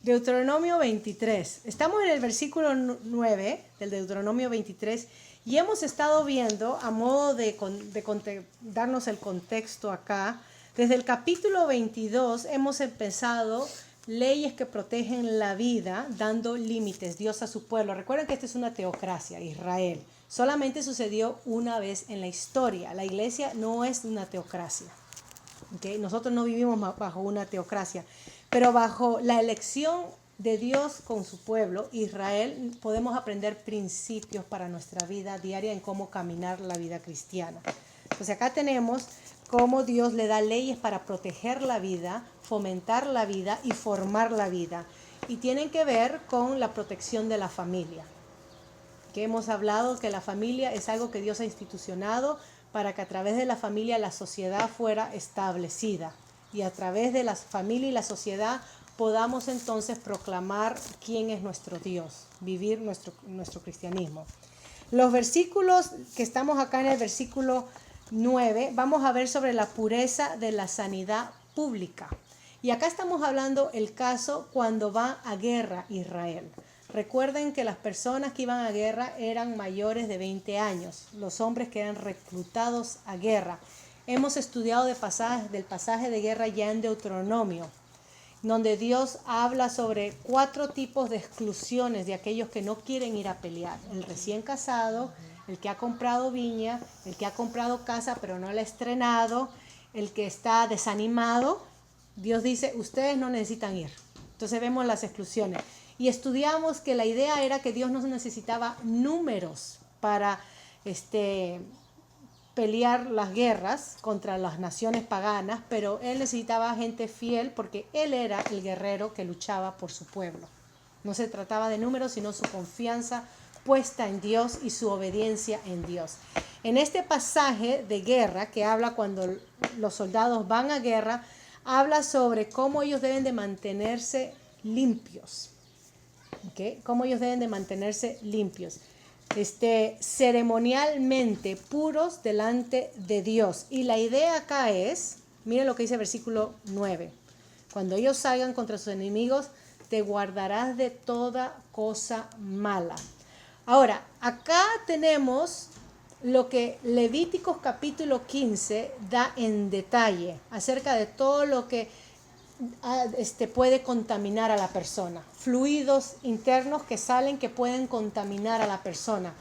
Deuteronomio 23. Estamos en el versículo 9 del Deuteronomio 23 y hemos estado viendo, a modo de darnos el contexto acá, desde el capítulo 22 hemos empezado leyes que protegen la vida, dando límites, Dios a su pueblo. Recuerden que esta es una teocracia, Israel. Solamente sucedió una vez en la historia. La iglesia no es una teocracia. ¿Okay? Nosotros no vivimos bajo una teocracia, pero bajo la elección de Dios con su pueblo, Israel, podemos aprender principios para nuestra vida diaria en cómo caminar la vida cristiana. Entonces acá tenemos cómo Dios le da leyes para proteger la vida, fomentar la vida y formar la vida. Y tienen que ver con la protección de la familia. Que hemos hablado que la familia es algo que Dios ha institucionado para que a través de la familia la sociedad fuera establecida. Y a través de la familia y la sociedad podamos entonces proclamar quién es nuestro Dios, vivir nuestro cristianismo. Los versículos que estamos acá en el versículo 9, vamos a ver sobre la pureza de la sanidad pública. Y acá estamos hablando el caso cuando va a guerra Israel. Recuerden que las personas que iban a guerra eran mayores de 20 años, los hombres que eran reclutados a guerra. Hemos estudiado del pasaje de guerra ya en Deuteronomio, donde Dios habla sobre 4 tipos de exclusiones de aquellos que no quieren ir a pelear. El recién casado, el que ha comprado viña, el que ha comprado casa pero no la ha estrenado, el que está desanimado. Dios dice, ustedes no necesitan ir. Entonces vemos las exclusiones. Y estudiamos que la idea era que Dios no necesitaba números para pelear las guerras contra las naciones paganas, pero Él necesitaba gente fiel porque Él era el guerrero que luchaba por su pueblo. No se trataba de números, sino su confianza puesta en Dios y su obediencia en Dios. En este pasaje de guerra que habla cuando los soldados van a guerra, habla sobre cómo ellos deben de mantenerse limpios. ¿Okay? Cómo ellos deben de mantenerse limpios. Ceremonialmente puros delante de Dios. Y la idea acá es, miren lo que dice el versículo 9. Cuando ellos salgan contra sus enemigos, te guardarás de toda cosa mala. Ahora, acá tenemos lo que Levíticos capítulo 15 da en detalle acerca de todo lo que puede contaminar a la persona. Fluidos internos que salen que pueden contaminar a la persona.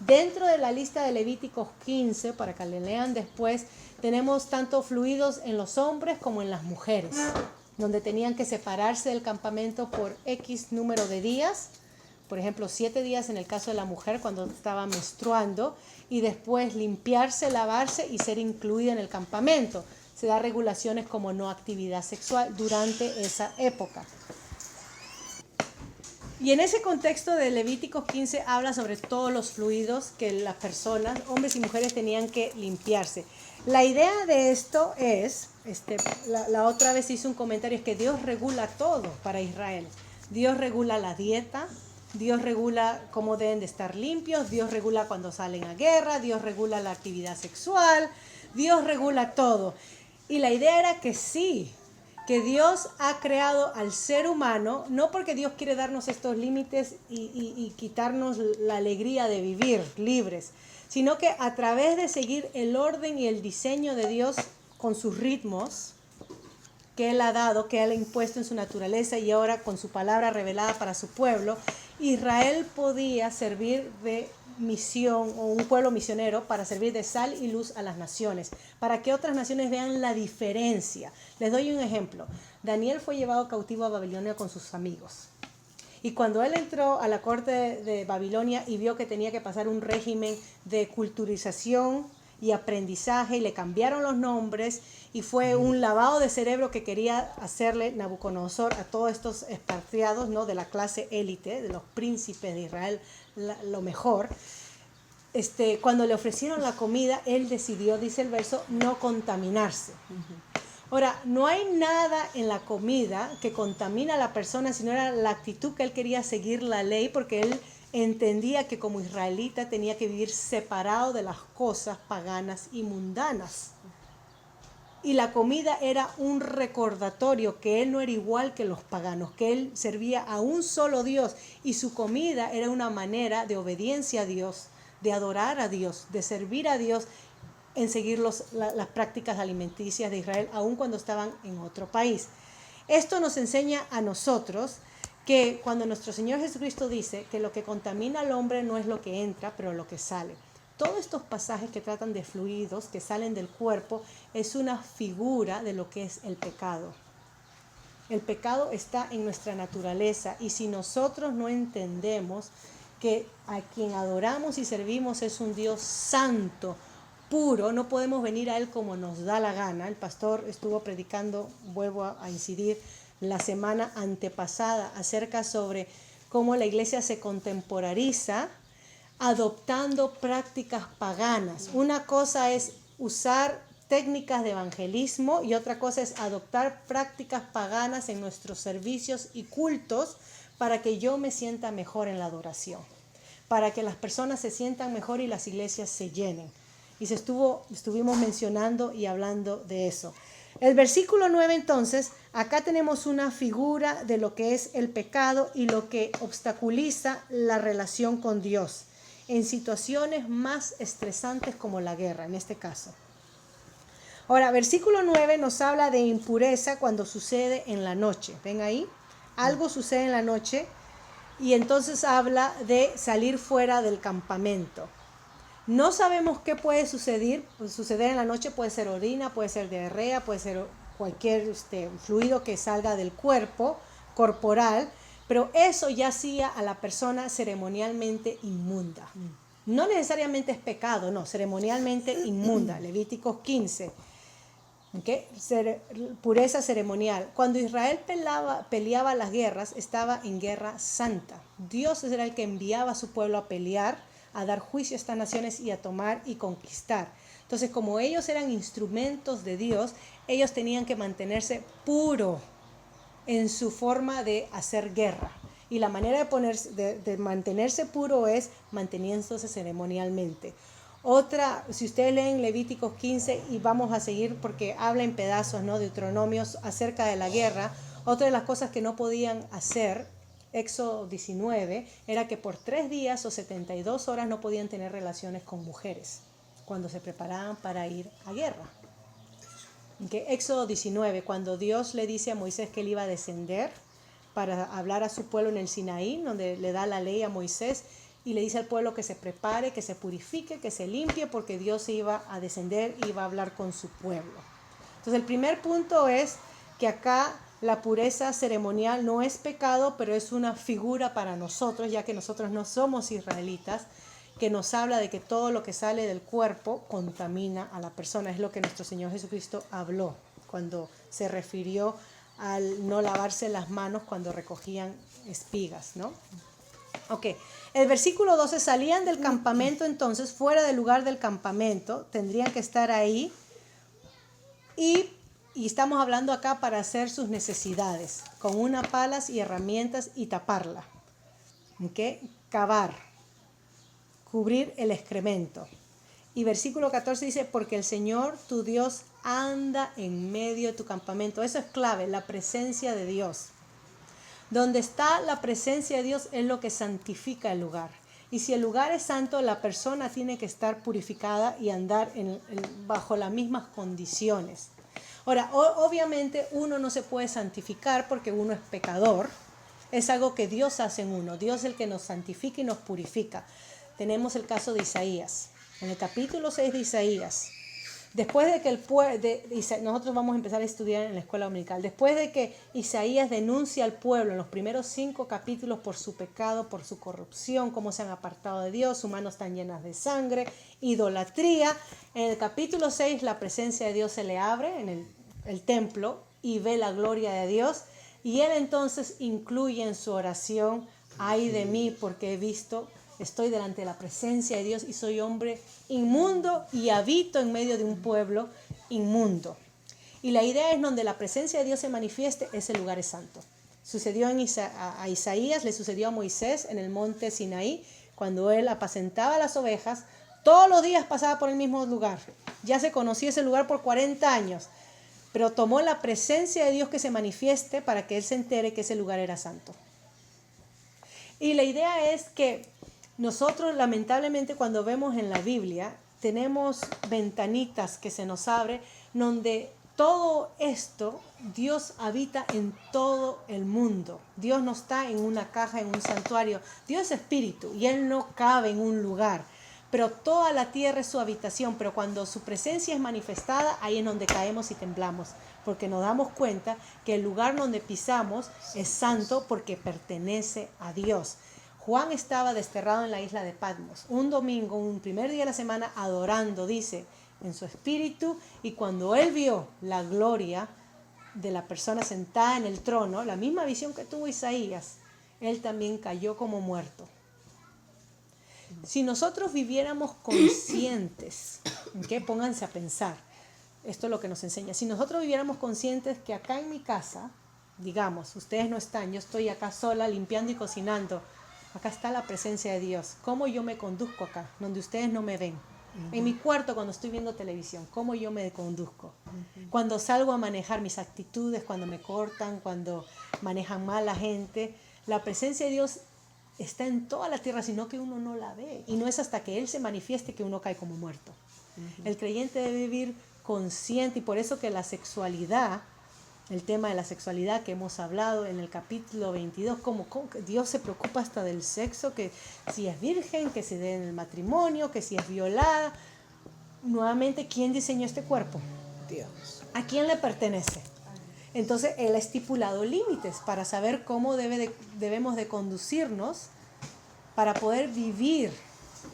Dentro de la lista de Levíticos 15, para que le lean después, tenemos tanto fluidos en los hombres como en las mujeres, donde tenían que separarse del campamento por X número de días. Por ejemplo, 7 días en el caso de la mujer cuando estaba menstruando, y después limpiarse, lavarse y ser incluida en el campamento. Se da regulaciones como no actividad sexual durante esa época. Y en ese contexto de Levíticos 15 habla sobre todos los fluidos que las personas, hombres y mujeres, tenían que limpiarse. La idea de esto es, la otra vez hice un comentario, es que Dios regula todo para Israel. Dios regula la dieta, Dios regula cómo deben de estar limpios, Dios regula cuando salen a guerra, Dios regula la actividad sexual, Dios regula todo. Y la idea era que sí, que Dios ha creado al ser humano, no porque Dios quiere darnos estos límites y quitarnos la alegría de vivir libres, sino que a través de seguir el orden y el diseño de Dios con sus ritmos que Él ha dado, que Él ha impuesto en su naturaleza y ahora con su palabra revelada para su pueblo, Israel podía servir de misión o un pueblo misionero para servir de sal y luz a las naciones, para que otras naciones vean la diferencia. Les doy un ejemplo. Daniel fue llevado cautivo a Babilonia con sus amigos. Y cuando él entró a la corte de Babilonia y vio que tenía que pasar un régimen de culturización y aprendizaje, y le cambiaron los nombres, y fue un lavado de cerebro que quería hacerle Nabucodonosor a todos estos expatriados, ¿no?, de la clase élite, de los príncipes de Israel, lo mejor. Cuando le ofrecieron la comida, él decidió, dice el verso, no contaminarse. Ahora, no hay nada en la comida que contamina a la persona, sino era la actitud que él quería seguir la ley, porque él entendía que como israelita tenía que vivir separado de las cosas paganas y mundanas. Y la comida era un recordatorio que él no era igual que los paganos, que él servía a un solo Dios y su comida era una manera de obediencia a Dios, de adorar a Dios, de servir a Dios en seguir las prácticas alimenticias de Israel, aun cuando estaban en otro país. Esto nos enseña a nosotros que cuando nuestro Señor Jesucristo dice que lo que contamina al hombre no es lo que entra, pero lo que sale. Todos estos pasajes que tratan de fluidos que salen del cuerpo es una figura de lo que es el pecado. El pecado está en nuestra naturaleza y si nosotros no entendemos que a quien adoramos y servimos es un Dios santo, puro, no podemos venir a Él como nos da la gana. El pastor estuvo predicando, vuelvo a incidir, la semana antepasada acerca sobre cómo la iglesia se contemporariza adoptando prácticas paganas. Una cosa es usar técnicas de evangelismo y otra cosa es adoptar prácticas paganas en nuestros servicios y cultos para que yo me sienta mejor en la adoración, para que las personas se sientan mejor y las iglesias se llenen. Y estuvimos mencionando y hablando de eso. El versículo 9 entonces, acá tenemos una figura de lo que es el pecado y lo que obstaculiza la relación con Dios en situaciones más estresantes como la guerra, en este caso. Ahora, versículo 9 nos habla de impureza cuando sucede en la noche. ¿Ven ahí? Algo sucede en la noche y entonces habla de salir fuera del campamento. No sabemos qué puede suceder en la noche, puede ser orina, puede ser diarrea, puede ser cualquier fluido que salga del cuerpo corporal, pero eso ya hacía a la persona ceremonialmente inmunda. No necesariamente es pecado, no, ceremonialmente inmunda. Levíticos 15. ¿Okay? Pureza ceremonial. Cuando Israel peleaba las guerras, estaba en guerra santa. Dios era el que enviaba a su pueblo a pelear, a dar juicio a estas naciones y a tomar y conquistar. Entonces, como ellos eran instrumentos de Dios, ellos tenían que mantenerse puros en su forma de hacer guerra. Y la manera de mantenerse puro es manteniéndose ceremonialmente. Otra, si ustedes leen Levíticos 15 y vamos a seguir porque habla en pedazos, ¿no? Deuteronomios acerca de la guerra, otra de las cosas que no podían hacer, Éxodo 19, era que por 3 días o 72 horas no podían tener relaciones con mujeres cuando se preparaban para ir a guerra. Okay. Éxodo 19, cuando Dios le dice a Moisés que él iba a descender para hablar a su pueblo en el Sinaí, donde le da la ley a Moisés y le dice al pueblo que se prepare, que se purifique, que se limpie, porque Dios iba a descender y iba a hablar con su pueblo. Entonces el primer punto es que acá la pureza ceremonial no es pecado, pero es una figura para nosotros, ya que nosotros no somos israelitas, que nos habla de que todo lo que sale del cuerpo contamina a la persona. Es lo que nuestro Señor Jesucristo habló cuando se refirió al no lavarse las manos cuando recogían espigas, ¿no? Ok, el versículo 12, salían del campamento entonces, fuera del lugar del campamento, tendrían que estar ahí y estamos hablando acá para hacer sus necesidades, con unas palas y herramientas y taparla, ¿ok? Cavar, cubrir el excremento. Y versículo 14 dice, porque el Señor tu Dios anda en medio de tu campamento. Eso es clave, la presencia de Dios. Donde está la presencia de Dios es lo que santifica el lugar. Y si el lugar es santo, la persona tiene que estar purificada y andar bajo las mismas condiciones. Ahora, obviamente uno no se puede santificar porque uno es pecador. Es algo que Dios hace en uno. Dios es el que nos santifica y nos purifica. Tenemos el caso de Isaías. En el capítulo 6 de Isaías, después de que nosotros vamos a empezar a estudiar en la escuela dominical, después de que Isaías denuncia al pueblo en los primeros 5 capítulos por su pecado, por su corrupción, cómo se han apartado de Dios, sus manos están llenas de sangre, idolatría, en el capítulo 6 la presencia de Dios se le abre en el templo y ve la gloria de Dios y él entonces incluye en su oración, ay de mí porque estoy delante de la presencia de Dios y soy hombre inmundo y habito en medio de un pueblo inmundo. Y la idea es donde la presencia de Dios se manifieste, ese lugar es santo. Sucedió a Isaías, le sucedió a Moisés en el monte Sinaí, cuando él apacentaba las ovejas, todos los días pasaba por el mismo lugar. Ya se conocía ese lugar por 40 años. pero tomó la presencia de Dios que se manifieste para que él se entere que ese lugar era santo. Y la idea es que nosotros, lamentablemente, cuando vemos en la Biblia, tenemos ventanitas que se nos abren, donde todo esto, Dios habita en todo el mundo. Dios no está en una caja, en un santuario. Dios es espíritu y Él no cabe en un lugar. Pero toda la tierra es su habitación. Pero cuando su presencia es manifestada, ahí es donde caemos y temblamos. Porque nos damos cuenta que el lugar donde pisamos es santo porque pertenece a Dios. Juan estaba desterrado en la isla de Patmos. Un domingo, un primer día de la semana, adorando, dice, en su espíritu. Y cuando él vio la gloria de la persona sentada en el trono, la misma visión que tuvo Isaías, él también cayó como muerto. Si nosotros viviéramos conscientes, ¿okay? Pónganse a pensar, esto es lo que nos enseña. Si nosotros viviéramos conscientes que acá en mi casa, digamos, ustedes no están, yo estoy acá sola limpiando y cocinando, acá está la presencia de Dios. ¿Cómo yo me conduzco acá, donde ustedes no me ven? En mi cuarto cuando estoy viendo televisión, ¿cómo yo me conduzco? Cuando salgo a manejar mis actitudes, cuando me cortan, cuando manejan mal la gente, la presencia de Dios está en toda la tierra, sino que uno no la ve. Y no es hasta que Él se manifieste que uno cae como muerto. El creyente debe vivir consciente, y por eso que la sexualidad, el tema de la sexualidad que hemos hablado en el capítulo 22, como Dios se preocupa hasta del sexo, que si es virgen, que se dé en el matrimonio, que si es violada. Nuevamente, ¿quién diseñó este cuerpo? Dios. ¿A quién le pertenece? Entonces, Él ha estipulado límites para saber cómo debemos de conducirnos para poder vivir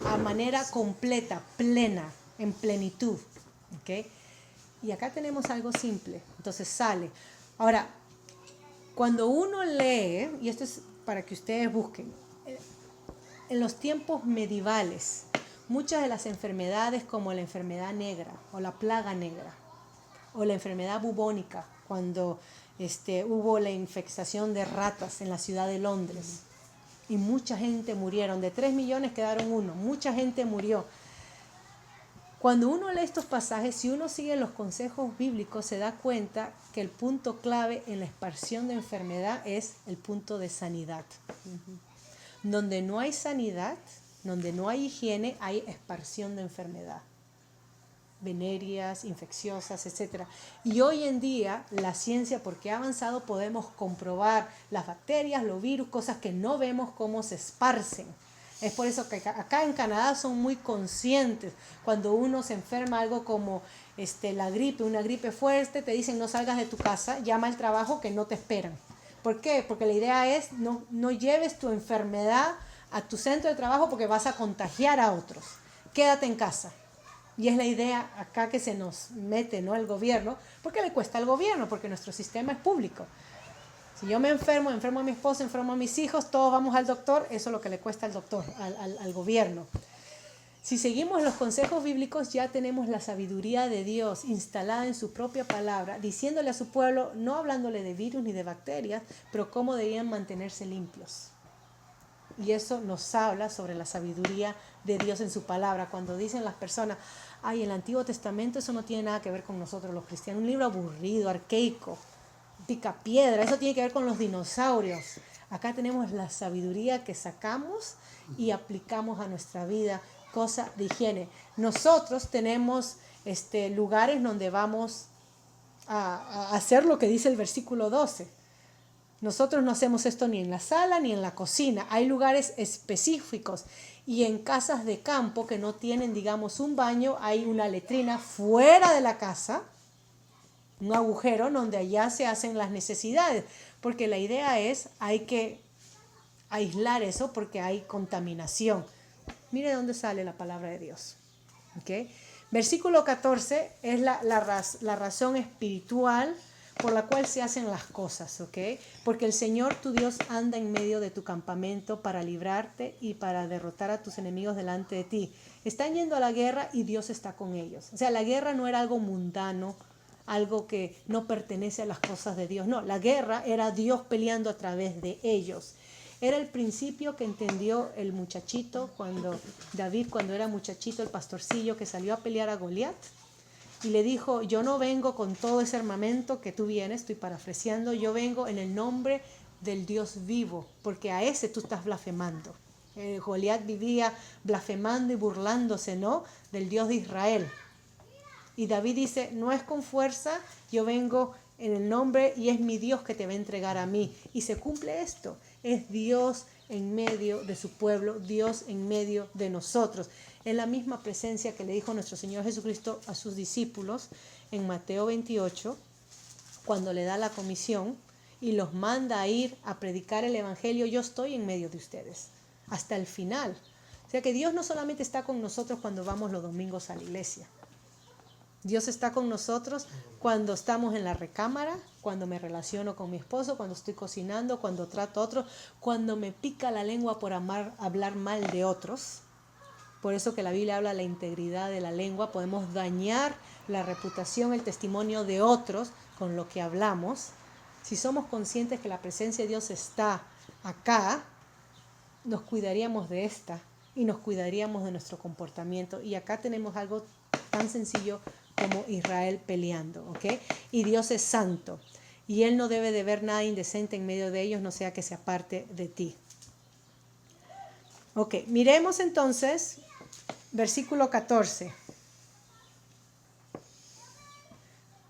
a manera completa, plena, en plenitud. ¿Okay? Y acá tenemos algo simple. Entonces sale. Ahora, cuando uno lee, y esto es para que ustedes busquen, en los tiempos medievales, muchas de las enfermedades como la enfermedad negra o la plaga negra o la enfermedad bubónica, cuando hubo la infestación de ratas en la ciudad de Londres y mucha gente murieron, de 3 millones quedaron 1, mucha gente murió. Cuando uno lee estos pasajes, si uno sigue los consejos bíblicos, se da cuenta que el punto clave en la esparción de enfermedad es el punto de sanidad. Donde no hay sanidad, donde no hay higiene, hay esparción de enfermedad. Venéreas, infecciosas, etc. Y hoy en día, la ciencia, porque ha avanzado, podemos comprobar las bacterias, los virus, cosas que no vemos cómo se esparcen. Es por eso que acá en Canadá son muy conscientes. Cuando uno se enferma algo como la gripe, una gripe fuerte, te dicen no salgas de tu casa, llama al trabajo que no te esperan. ¿Por qué? Porque la idea es no lleves tu enfermedad a tu centro de trabajo porque vas a contagiar a otros. Quédate en casa. Y es la idea acá que se nos mete, ¿no? El gobierno. ¿Por qué le cuesta al gobierno? Porque nuestro sistema es público. Si yo me enfermo a mi esposo, enfermo a mis hijos, todos vamos al doctor, eso es lo que le cuesta al doctor, al gobierno. Si seguimos los consejos bíblicos, ya tenemos la sabiduría de Dios instalada en su propia palabra, diciéndole a su pueblo, no hablándole de virus ni de bacterias, pero cómo debían mantenerse limpios. Y eso nos habla sobre la sabiduría de Dios en su palabra. Cuando dicen las personas, ay, el Antiguo Testamento, eso no tiene nada que ver con nosotros los cristianos, un libro aburrido, arcaico, picapiedra, eso tiene que ver con los dinosaurios. Acá tenemos la sabiduría que sacamos y aplicamos a nuestra vida, cosa de higiene. Nosotros tenemos lugares donde vamos a hacer lo que dice el versículo 12. Nosotros no hacemos esto ni en la sala ni en la cocina. Hay lugares específicos y en casas de campo que no tienen, digamos, un baño, hay una letrina fuera de la casa, un agujero donde allá se hacen las necesidades, porque la idea es, hay que aislar eso porque hay contaminación. Mire dónde sale la palabra de Dios. ¿Okay? Versículo 14 es la razón espiritual por la cual se hacen las cosas, ¿ok? Porque el Señor tu Dios anda en medio de tu campamento para librarte y para derrotar a tus enemigos delante de ti. Están yendo a la guerra y Dios está con ellos. O sea, la guerra no era algo mundano, algo que no pertenece a las cosas de Dios. No, la guerra era Dios peleando a través de ellos. Era el principio que entendió el muchachito, David cuando era muchachito, el pastorcillo que salió a pelear a Goliat. y le dijo, yo no vengo con todo ese armamento que tú vienes, estoy parafraseando, yo vengo en el nombre del Dios vivo, porque a ese tú estás blasfemando. Goliat vivía blasfemando y burlándose, ¿no?, del Dios de Israel. Y David dice, no es con fuerza, yo vengo en el nombre y es mi Dios que te va a entregar a mí. Y se cumple esto, es Dios en medio de su pueblo, Dios en medio de nosotros. Es la misma presencia que le dijo nuestro Señor Jesucristo a sus discípulos en Mateo 28, cuando le da la comisión y los manda a ir a predicar el Evangelio, yo estoy en medio de ustedes, hasta el final. O sea que Dios no solamente está con nosotros cuando vamos los domingos a la iglesia. Dios está con nosotros cuando estamos en la recámara, cuando me relaciono con mi esposo, cuando estoy cocinando, cuando trato a otros, cuando me pica la lengua por hablar mal de otros. Por eso que la Biblia habla de la integridad de la lengua. Podemos dañar la reputación, el testimonio de otros con lo que hablamos. Si somos conscientes que la presencia de Dios está acá, nos cuidaríamos de esta y nos cuidaríamos de nuestro comportamiento. Y acá tenemos algo tan sencillo como Israel peleando, ¿ok? Y Dios es santo y Él no debe de ver nada indecente en medio de ellos, no sea que se aparte de ti. Ok, miremos entonces versículo 14.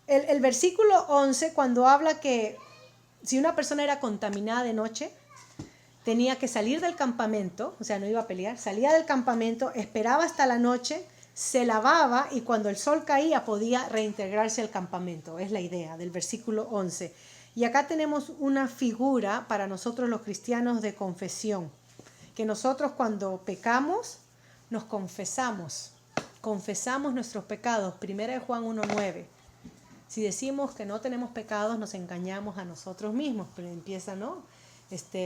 El versículo 11, cuando habla que si una persona era contaminada de noche, tenía que salir del campamento, o sea, no iba a pelear, salía del campamento, esperaba hasta la noche, se lavaba y cuando el sol caía podía reintegrarse al campamento. Es la idea del versículo 11. Y acá tenemos una figura para nosotros los cristianos de confesión, que nosotros cuando pecamos nos confesamos nuestros pecados. 1 Juan 1:9. Si decimos que no tenemos pecados, nos engañamos a nosotros mismos. Pero empieza, ¿no?,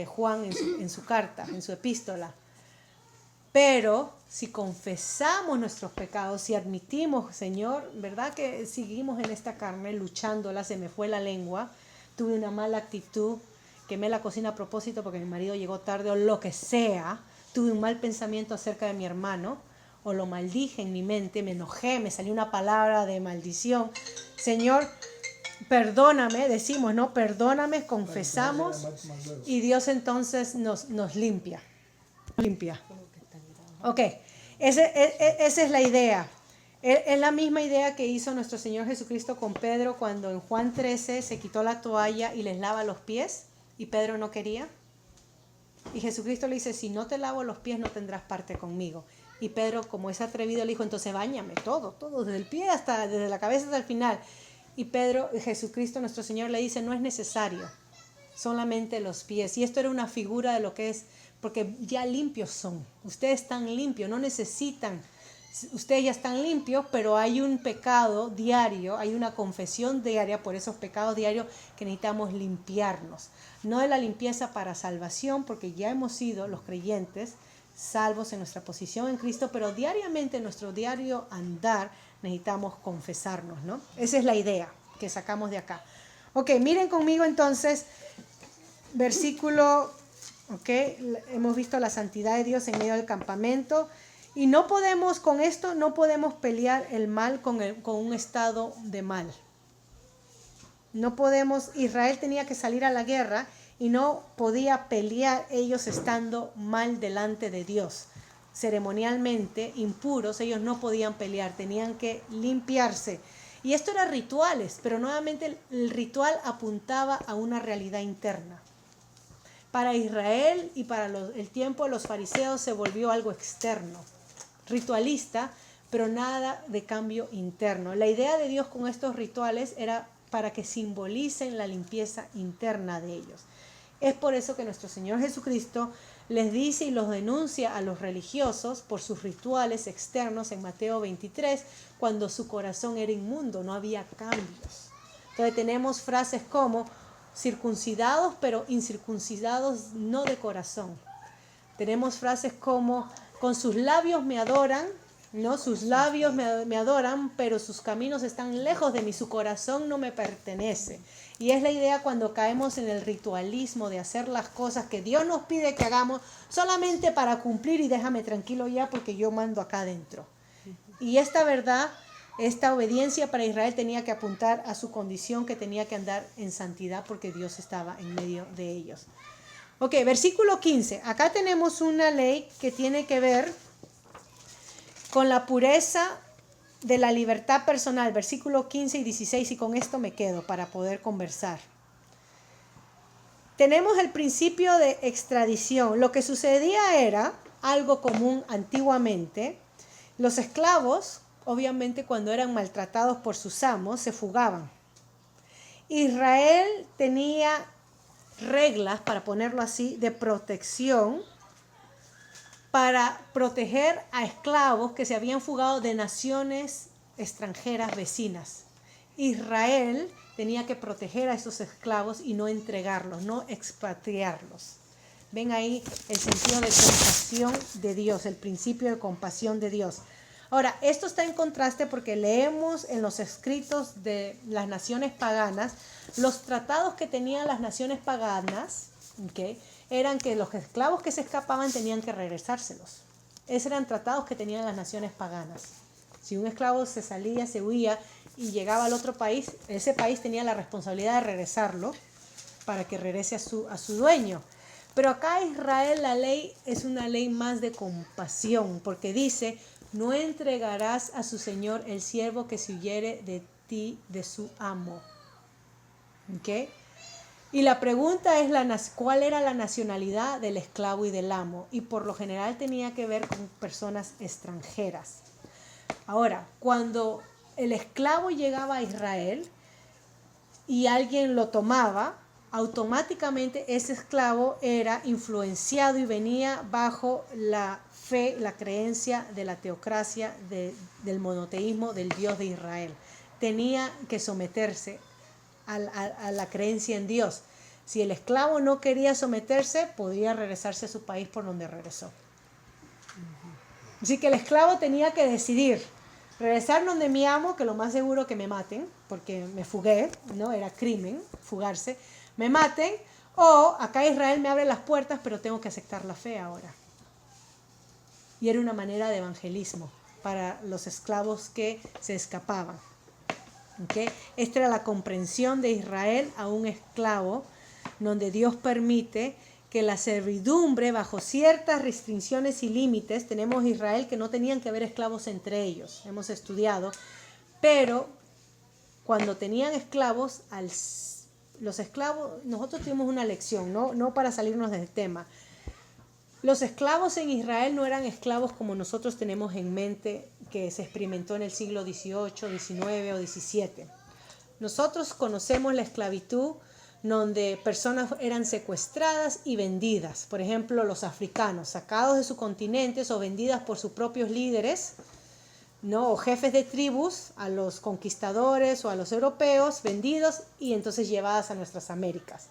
Juan en su carta, en su epístola. Pero si confesamos nuestros pecados, si admitimos, Señor, ¿verdad que seguimos en esta carne luchándola? Se me fue la lengua, tuve una mala actitud, quemé la cocina a propósito porque mi marido llegó tarde o lo que sea, tuve un mal pensamiento acerca de mi hermano o lo maldije en mi mente, me enojé, me salió una palabra de maldición. Señor, perdóname, decimos, ¿no? Perdóname, confesamos y Dios entonces nos limpia. Ok, esa es la idea. Es la misma idea que hizo nuestro Señor Jesucristo con Pedro cuando en Juan 13 se quitó la toalla y les lava los pies y Pedro no quería. Y Jesucristo le dice, si no te lavo los pies no tendrás parte conmigo. Y Pedro, como es atrevido, le dijo, entonces báñame todo, desde el pie desde la cabeza hasta el final. Y Jesucristo, nuestro Señor, le dice, no es necesario, solamente los pies. Y esto era una figura de lo que es, porque ya limpios son. Ustedes están limpios, no necesitan. Ustedes ya están limpios, pero hay un pecado diario, hay una confesión diaria por esos pecados diarios que necesitamos limpiarnos. No de la limpieza para salvación, porque ya hemos sido los creyentes salvos en nuestra posición en Cristo, pero diariamente en nuestro diario andar necesitamos confesarnos, ¿no? Esa es la idea que sacamos de acá. Ok, miren conmigo entonces, versículo, ok, hemos visto la santidad de Dios en medio del campamento. Y no podemos, con esto, no podemos pelear el mal con un estado de mal. No podemos, Israel tenía que salir a la guerra y no podía pelear ellos estando mal delante de Dios. Ceremonialmente, impuros, ellos no podían pelear, tenían que limpiarse. Y esto era rituales, pero nuevamente el ritual apuntaba a una realidad interna. Para Israel y para el tiempo de los fariseos se volvió algo externo, ritualista, pero nada de cambio interno. La idea de Dios con estos rituales era para que simbolicen la limpieza interna de ellos. Es por eso que nuestro Señor Jesucristo les dice y los denuncia a los religiosos por sus rituales externos en Mateo 23, cuando su corazón era inmundo, no había cambios. Entonces tenemos frases como circuncidados pero incircuncidados no de corazón. Tenemos frases como con sus labios me adoran, ¿no? Sus labios me adoran, pero sus caminos están lejos de mí, su corazón no me pertenece. Y es la idea cuando caemos en el ritualismo de hacer las cosas que Dios nos pide que hagamos solamente para cumplir y déjame tranquilo ya porque yo mando acá adentro. Y esta verdad Esta obediencia para Israel tenía que apuntar a su condición, que tenía que andar en santidad porque Dios estaba en medio de ellos. Ok, versículo 15. Acá tenemos una ley que tiene que ver con la pureza de la libertad personal. Versículo 15 y 16, y con esto me quedo para poder conversar. Tenemos el principio de extradición. Lo que sucedía era algo común antiguamente. Los esclavos, obviamente, cuando eran maltratados por sus amos, se fugaban. Israel tenía reglas, para ponerlo así, de protección para proteger a esclavos que se habían fugado de naciones extranjeras vecinas. Israel tenía que proteger a esos esclavos y no entregarlos, no expatriarlos. Ven ahí el sentido de compasión de Dios, el principio de compasión de Dios. Ahora, esto está en contraste porque leemos en los escritos de las naciones paganas, los tratados que tenían las naciones paganas, ¿okay?, eran que los esclavos que se escapaban tenían que regresárselos. Esos eran tratados que tenían las naciones paganas. Si un esclavo se salía, se huía y llegaba al otro país, ese país tenía la responsabilidad de regresarlo para que regrese a su dueño. Pero acá Israel, la ley es una ley más de compasión, porque dice: no entregarás a su señor el siervo que se huyere de ti de su amo. ¿Okay? Y la pregunta es cuál era la nacionalidad del esclavo y del amo. Y por lo general tenía que ver con personas extranjeras. Ahora, cuando el esclavo llegaba a Israel y alguien lo tomaba, automáticamente ese esclavo era influenciado y venía bajo la fe, la creencia de la teocracia, del monoteísmo del Dios de Israel. Tenía que someterse a la creencia en Dios. Si el esclavo no quería someterse, podía regresarse a su país por donde regresó. Así que el esclavo tenía que decidir: regresar donde mi amo, que lo más seguro que me maten, porque me fugué, ¿no? Era crimen fugarse, me maten, o acá Israel me abre las puertas, pero tengo que aceptar la fe ahora. Y era una manera de evangelismo para los esclavos que se escapaban. ¿Okay? Esta era la comprensión de Israel a un esclavo, donde Dios permite que la servidumbre, bajo ciertas restricciones y límites, tenemos Israel que no tenían que haber esclavos entre ellos, hemos estudiado, pero cuando tenían esclavos, los esclavos, nosotros tuvimos una lección, no para salirnos del tema. Los esclavos en Israel no eran esclavos como nosotros tenemos en mente, que se experimentó en el siglo XVIII, XIX o XVII. Nosotros conocemos la esclavitud donde personas eran secuestradas y vendidas. Por ejemplo, los africanos, sacados de sus continentes o vendidas por sus propios líderes, ¿no?, o jefes de tribus, a los conquistadores o a los europeos, vendidos y entonces llevadas a nuestras Américas.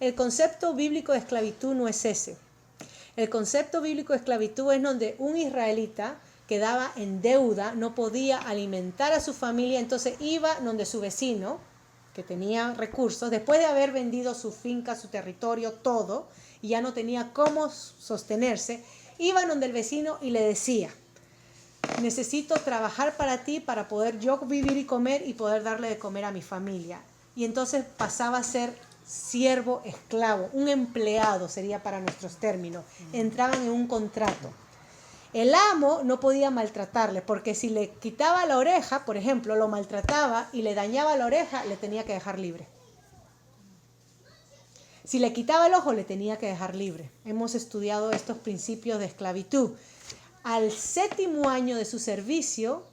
El concepto bíblico de esclavitud no es ese. El concepto bíblico de esclavitud es donde un israelita quedaba en deuda, no podía alimentar a su familia, entonces iba donde su vecino, que tenía recursos, después de haber vendido su finca, su territorio, todo, y ya no tenía cómo sostenerse, iba donde el vecino y le decía: necesito trabajar para ti para poder yo vivir y comer y poder darle de comer a mi familia. Y entonces pasaba a ser siervo esclavo, un empleado sería para nuestros términos. Entraban en un contrato. El amo no podía maltratarle, porque si le quitaba la oreja, por ejemplo, lo maltrataba y le dañaba la oreja, le tenía que dejar libre. Si le quitaba el ojo, le tenía que dejar libre. Hemos estudiado estos principios de esclavitud. Al 7º año de su servicio,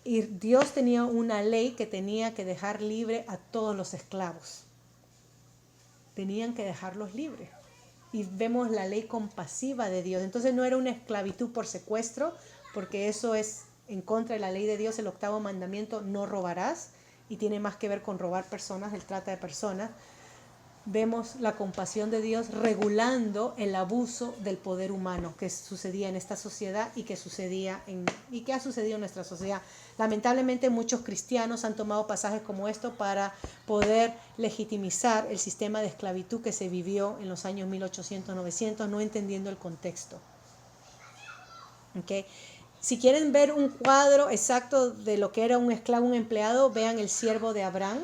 Dios tenía una ley que tenía que dejar libre a todos los esclavos. Tenían que dejarlos libres. Y vemos la ley compasiva de Dios. Entonces no era una esclavitud por secuestro, porque eso es en contra de la ley de Dios, el 8º mandamiento: no robarás, y tiene más que ver con robar personas, el trata de personas. Vemos la compasión de Dios regulando el abuso del poder humano que sucedía en esta sociedad y que ha sucedido en nuestra sociedad. Lamentablemente muchos cristianos han tomado pasajes como esto para poder legitimizar el sistema de esclavitud que se vivió en los años 1800-900, no entendiendo el contexto. ¿Okay? Si quieren ver un cuadro exacto de lo que era un esclavo, un empleado, vean el siervo de Abraham,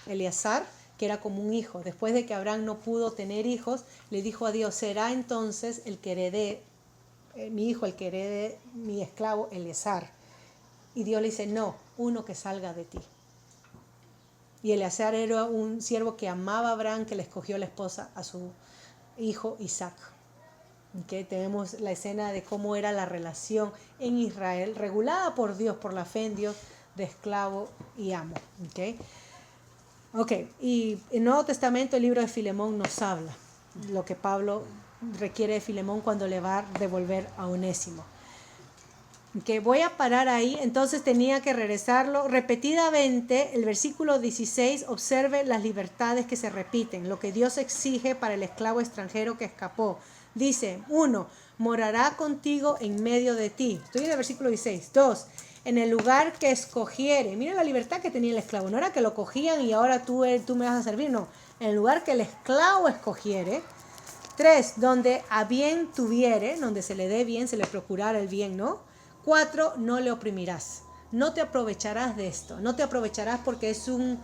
Eleazar, que era como un hijo. Después de que Abraham no pudo tener hijos, le dijo a Dios, será entonces el que herede, mi hijo, el que herede mi esclavo Eleazar. Y Dios le dice, no, uno que salga de ti. Y Eleazar era un siervo que amaba a Abraham, que le escogió la esposa a su hijo Isaac. Okay, tenemos la escena de cómo era la relación en Israel, regulada por Dios, por la fe en Dios, de esclavo y amo. Y en el Nuevo Testamento el libro de Filemón nos habla lo que Pablo requiere de Filemón cuando le va a devolver a Onésimo. Voy a parar ahí, entonces tenía que regresarlo repetidamente. El versículo 16, observe las libertades que se repiten, lo que Dios exige para el esclavo extranjero que escapó. Dice, 1, morará contigo en medio de ti. Estoy en el versículo 16. 2, en el lugar que escogiere. Mira la libertad que tenía el esclavo. No era que lo cogían y ahora tú me vas a servir. No, en el lugar que el esclavo escogiere. 3, donde a bien tuviere, donde se le dé bien, se le procurara el bien, ¿no? 4, no le oprimirás. No te aprovecharás de esto. No te aprovecharás porque es un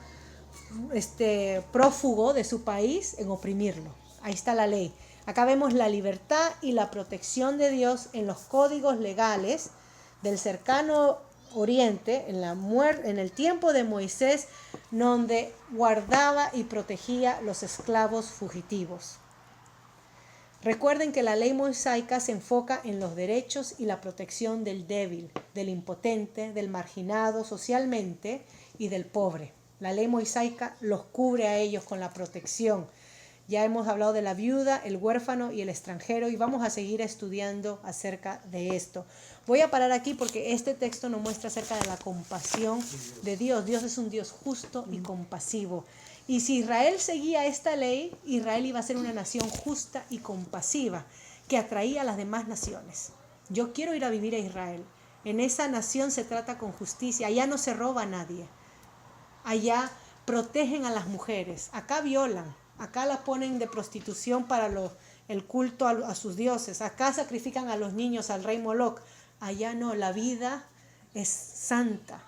prófugo de su país en oprimirlo. Ahí está la ley. Acá vemos la libertad y la protección de Dios en los códigos legales del cercano Oriente, en el tiempo de Moisés, donde guardaba y protegía los esclavos fugitivos. Recuerden que la ley mosaica se enfoca en los derechos y la protección del débil, del impotente, del marginado socialmente y del pobre. La ley mosaica los cubre a ellos con la protección. Ya hemos hablado de la viuda, el huérfano y el extranjero y vamos a seguir estudiando acerca de esto. Voy a parar aquí porque este texto nos muestra acerca de la compasión de Dios. Dios es un Dios justo y compasivo. Y si Israel seguía esta ley, Israel iba a ser una nación justa y compasiva que atraía a las demás naciones. Yo quiero ir a vivir a Israel. En esa nación se trata con justicia. Allá no se roba a nadie. Allá protegen a las mujeres. Acá violan. Acá las ponen de prostitución para el culto a sus dioses. Acá sacrifican a los niños al rey Moloch. Allá no, la vida es santa.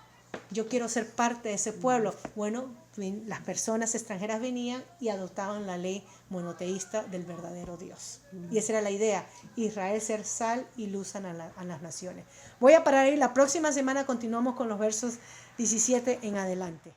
Yo quiero ser parte de ese pueblo. Bueno, las personas extranjeras venían y adoptaban la ley monoteísta del verdadero Dios. Y esa era la idea, Israel ser sal y luz a las naciones. Voy a parar ahí, la próxima semana continuamos con los versos 17 en adelante.